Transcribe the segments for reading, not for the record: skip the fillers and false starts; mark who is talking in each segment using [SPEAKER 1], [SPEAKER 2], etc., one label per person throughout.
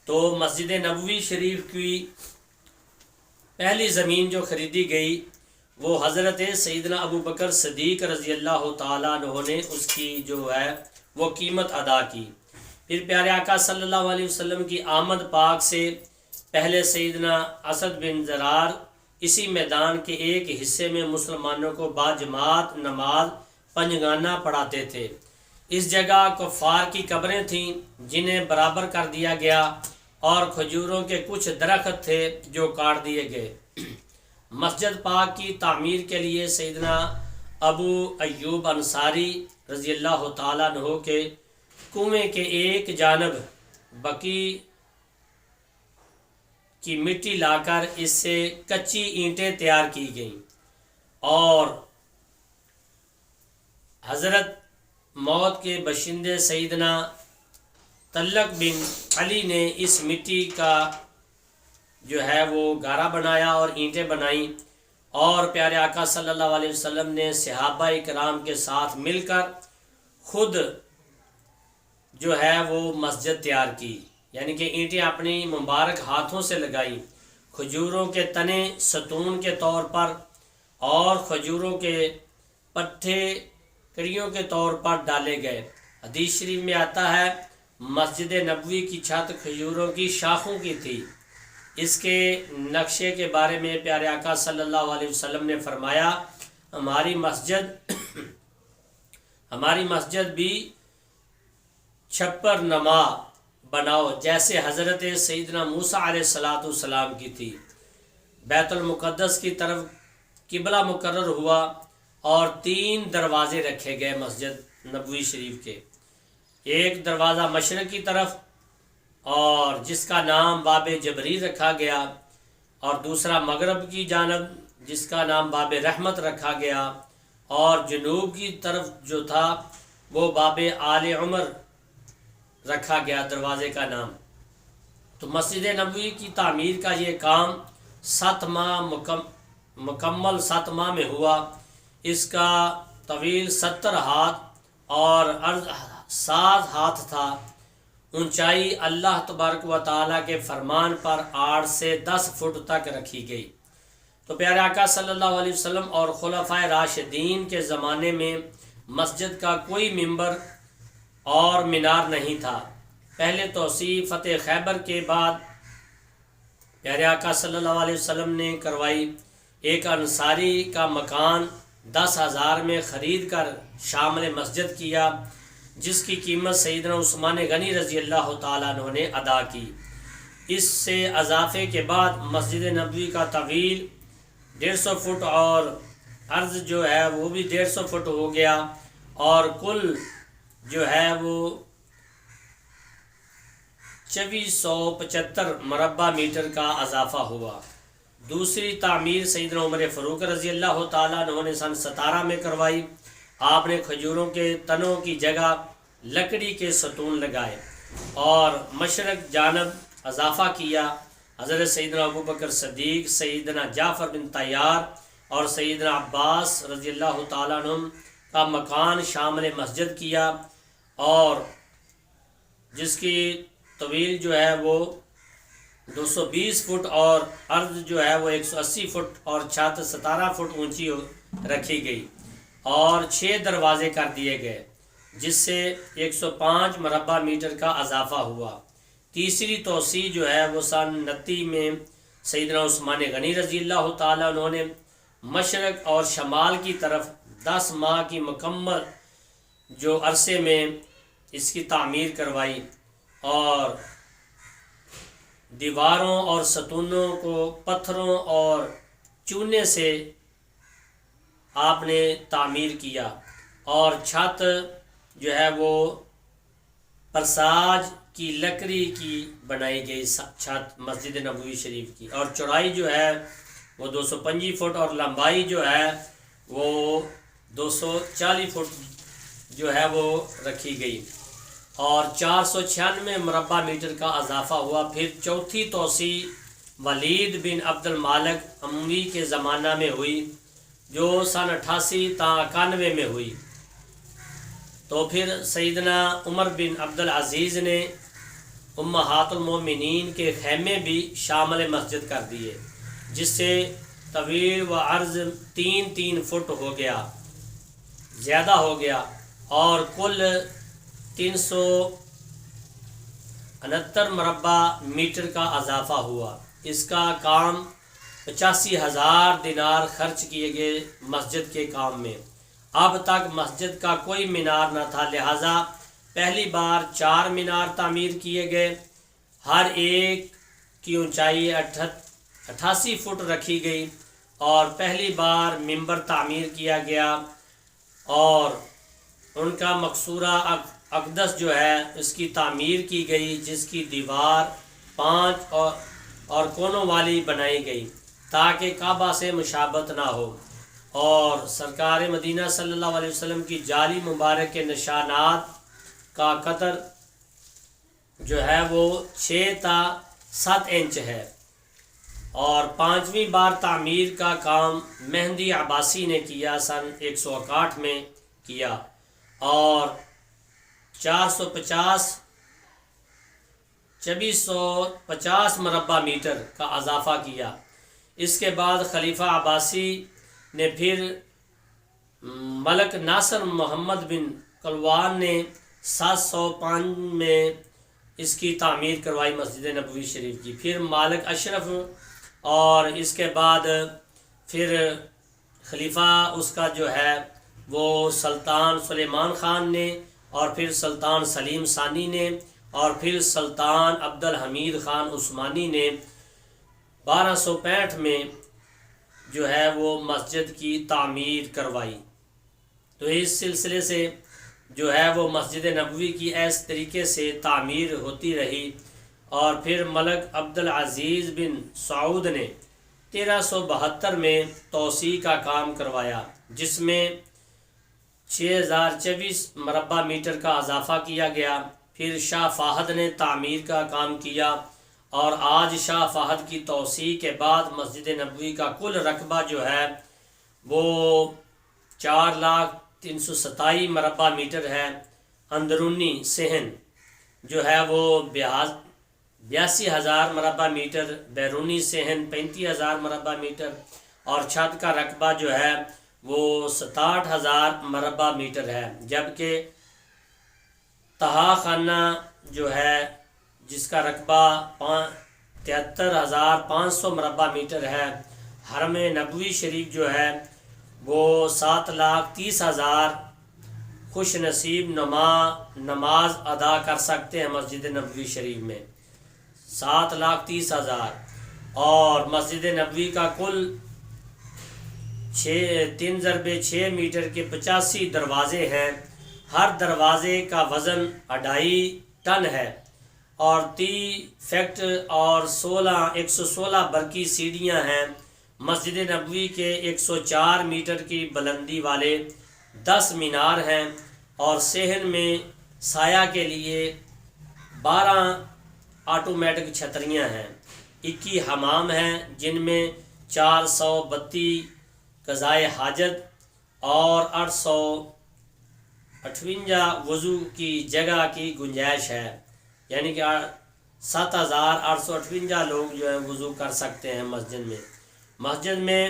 [SPEAKER 1] تو مسجد نبوی شریف کی پہلی زمین جو خریدی گئی وہ حضرت سیدنا ابو بکر صدیق رضی اللہ تعالیٰ عنہ نے اس کی جو ہے وہ قیمت ادا کی۔ پھر پیارے آقا صلی اللہ علیہ وسلم کی آمد پاک سے پہلے سیدنا اسد بن زرار اسی میدان کے ایک حصے میں مسلمانوں کو باجماعت نماز پنجگانہ پڑھاتے تھے۔ اس جگہ کفار کی قبریں تھیں جنہیں برابر کر دیا گیا اور کھجوروں کے کچھ درخت تھے جو کاٹ دیے گئے۔ مسجد پاک کی تعمیر کے لیے سیدنا ابو ایوب انصاری رضی اللہ تعالیٰ عنہ کے کنویں کے ایک جانب بقی کی مٹی لا کر اس سے کچی اینٹیں تیار کی گئیں، اور حضرت موت کے باشندے سیدنا طلق بن علی نے اس مٹی کا جو ہے وہ گارا بنایا اور اینٹیں بنائیں، اور پیارے آقا صلی اللہ علیہ وسلم نے صحابہ کرام کے ساتھ مل کر خود جو ہے وہ مسجد تیار کی، یعنی کہ اینٹیں اپنی مبارک ہاتھوں سے لگائی، کھجوروں کے تنے ستون کے طور پر اور کھجوروں کے پٹھے کڑیوں کے طور پر ڈالے گئے۔ حدیث شریف میں آتا ہے مسجد نبوی کی چھت کھجوروں کی شاخوں کی تھی۔ اس کے نقشے کے بارے میں پیارے آقا صلی اللہ علیہ وسلم نے فرمایا ہماری مسجد بھی چھپر نما بناؤ جیسے حضرت سیدنا موسیٰ علیہ السلام کی تھی۔ بیت المقدس کی طرف قبلہ مقرر ہوا اور 3 دروازے رکھے گئے مسجد نبوی شریف کے، ایک دروازہ مشرق کی طرف اور جس کا نام باب جبریل رکھا گیا، اور دوسرا مغرب کی جانب جس کا نام باب رحمت رکھا گیا، اور جنوب کی طرف جو تھا وہ باب آل عمر رکھا گیا دروازے کا نام۔ تو مسجد نبوی کی تعمیر کا یہ کام 7 ماہ مکمل 7 ماہ میں ہوا۔ اس کا طویل 70 ہاتھ اور عرض 7 ہاتھ تھا۔ اونچائی اللہ تبارک و تعالیٰ کے فرمان پر 8 سے 10 فٹ تک رکھی گئی۔ تو پیارے آقا صلی اللہ علیہ وسلم اور خلفائے راشدین کے زمانے میں مسجد کا کوئی ممبر اور مینار نہیں تھا۔ پہلے توسیع فتح خیبر کے بعد پیارے آقا صلی اللہ علیہ وسلم نے کروائی۔ ایک انصاری کا مکان 10,000 میں خرید کر شامل مسجد کیا، جس کی قیمت سیدنا عثمان غنی رضی اللہ تعالیٰ عنہ نے ادا کی۔ اس سے اضافے کے بعد مسجد نبوی کا طویل 150 فٹ اور عرض جو ہے وہ بھی 150 فٹ ہو گیا، اور کل جو ہے وہ 2475 مربع میٹر کا اضافہ ہوا۔ دوسری تعمیر سیدنا عمر فاروق رضی اللہ تعالیٰ عنہ نے سن 17 میں کروائی۔ آپ نے کھجوروں کے تنوں کی جگہ لکڑی کے ستون لگائے اور مشرق جانب اضافہ کیا۔ حضرت سیدنا ابو بکر صدیق، سیدنا جعفر بن طیار اور سیدنا عباس رضی اللہ تعالیٰ عنہ کا مکان شامل مسجد کیا، اور جس کی طویل جو ہے وہ 220 فٹ اور عرض جو ہے وہ 180 فٹ اور چھت 17 فٹ اونچی رکھی گئی، اور 6 دروازے کر دیے گئے، جس سے 105 مربع میٹر کا اضافہ ہوا۔ تیسری توسیع جو ہے وہ سن 29 میں سیدنا عثمان غنی رضی اللہ تعالیٰ عنہ نے مشرق اور شمال کی طرف 10 ماہ کی مکمل جو عرصے میں اس کی تعمیر کروائی، اور دیواروں اور ستونوں کو پتھروں اور چونے سے آپ نے تعمیر کیا، اور چھت جو ہے وہ پرساج کی لکڑی کی بنائی گئی چھت مسجد نبوی شریف کی، اور چوڑائی جو ہے وہ 225 فٹ اور لمبائی جو ہے وہ 240 فٹ جو ہے وہ رکھی گئی، اور 496 مربع میٹر کا اضافہ ہوا۔ پھر چوتھی توسیع ولید بن عبد المالک اموی کے زمانہ میں ہوئی، جو سن 88 تا 91 میں ہوئی۔ تو پھر سیدنا عمر بن عبد العزیز نے امہات المومنین کے خیمے بھی شامل مسجد کر دیے، جس سے طویل و عرض 3 فٹ ہو گیا، زیادہ ہو گیا، اور کل 369 مربع میٹر کا اضافہ ہوا۔ اس کا کام 85,000 دینار خرچ کیے گئے مسجد کے کام میں۔ اب تک مسجد کا کوئی مینار نہ تھا، لہٰذا پہلی بار 4 مینار تعمیر کیے گئے، ہر ایک کی اونچائی 88 فٹ رکھی گئی، اور پہلی بار منبر تعمیر کیا گیا، اور ان کا مقصورہ اقدس جو ہے اس کی تعمیر کی گئی، جس کی دیوار 5 اور کونوں والی بنائی گئی تاکہ کعبہ سے مشابہت نہ ہو، اور سرکار مدینہ صلی اللہ علیہ وسلم کی جعلی مبارک کے نشانات کا قطر جو ہے وہ 6 تا 7 انچ ہے۔ اور 5ویں بار تعمیر کا کام مہدی عباسی نے کیا، سن 161 میں کیا، اور 2450 مربع میٹر کا اضافہ کیا۔ اس کے بعد خلیفہ عباسی نے پھر ملک ناصر محمد بن کلوان نے 705 میں اس کی تعمیر کروائی مسجد نبوی شریف کی، پھر مالک اشرف، اور اس کے بعد پھر خلیفہ اس کا جو ہے وہ سلطان سلیمان خان نے، اور پھر سلطان سلیم ثانی نے، اور پھر سلطان عبد الحمید خان عثمانی نے 1265 میں جو ہے وہ مسجد کی تعمیر کروائی۔ تو اس سلسلے سے جو ہے وہ مسجد نبوی کی اس طریقے سے تعمیر ہوتی رہی، اور پھر ملک عبد العزیز بن سعود نے 1372 میں توسیع کا کام کروایا، جس میں 6024 مربع میٹر کا اضافہ کیا گیا۔ پھر شاہ فہد نے تعمیر کا کام کیا، اور آج شاہ فہد کی توسیع کے بعد مسجد نبوی کا کل رقبہ جو ہے وہ 4,327 مربع میٹر ہے۔ اندرونی صحن جو ہے وہ 82,000 مربع میٹر، بیرونی صحن 35,000 مربع میٹر، اور چھت کا رقبہ جو ہے وہ 67,000 مربع میٹر ہے، جبکہ تہا خانہ جو ہے جس کا رقبہ 73,500 مربع میٹر ہے۔ حرم نبوی شریف جو ہے وہ 7,30,000 خوش نصیب نماز ادا کر سکتے ہیں مسجد نبوی شریف میں، 7,30,000، اور مسجد نبوی کا کل 3x6 میٹر کے 85 دروازے ہیں، ہر دروازے کا وزن 2.5 ٹن ہے، اور 30 فٹ اور 116 برقی سیڑھیاں ہیں۔ مسجد نبوی کے 104 میٹر کی بلندی والے 10 مینار ہیں، اور صحن میں سایہ کے لیے 12 آٹومیٹک چھتریاں ہیں، 21 حمام ہیں جن میں 432 قضائے حاجت اور 858 وضو کی جگہ کی گنجائش ہے، یعنی کہ 7,858 لوگ جو ہیں وضو کر سکتے ہیں مسجد میں۔ مسجد میں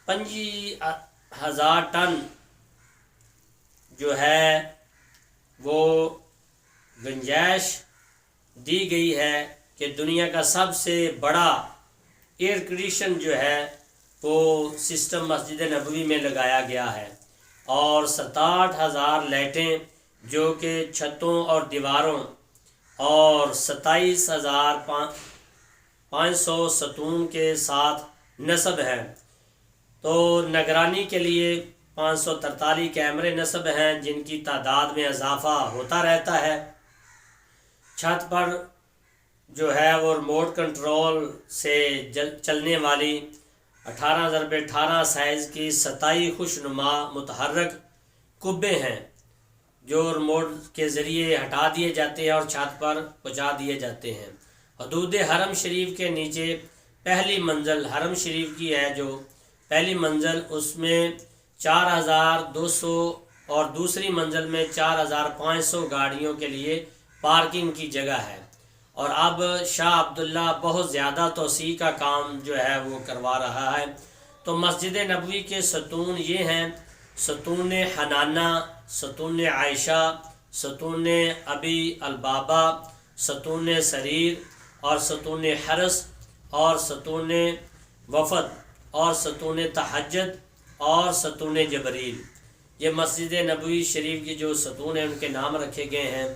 [SPEAKER 1] 25,000 ٹن جو ہے وہ گنجائش دی گئی ہے کہ دنیا کا سب سے بڑا ایئر کنڈیشن جو ہے وہ سسٹم مسجد نبوی میں لگایا گیا ہے، اور 67,000 لائٹیں جو کہ چھتوں اور دیواروں، اور 27,500 ستون کے ساتھ نصب ہیں۔ تو نگرانی کے لیے 543 کیمرے نصب ہیں جن کی تعداد میں اضافہ ہوتا رہتا ہے۔ چھت پر جو ہے وہ ریموٹ کنٹرول سے چلنے والی 18x18 سائز کی 27 خوش نما متحرک کبے ہیں جو ریموٹ کے ذریعے ہٹا دیے جاتے ہیں اور چھت پر پہنچا دیے جاتے ہیں۔ حدود حرم شریف کے نیچے پہلی منزل حرم شریف کی ہے، جو پہلی منزل اس میں 4,200 اور دوسری منزل میں 4,500 گاڑیوں کے لیے پارکنگ کی جگہ ہے۔ اور اب شاہ عبداللہ بہت زیادہ توسیع کا کام جو ہے وہ کروا رہا ہے۔ تو مسجد نبوی کے ستون یہ ہیں: ستون حنانہ، ستون عائشہ، ستون ابی البابا، ستون سریر، اور ستون حرس، اور ستون وفد، اور ستون تہجد، اور ستون جبریل۔ یہ مسجد نبوی شریف کی جو ستون ہیں ان کے نام رکھے گئے ہیں۔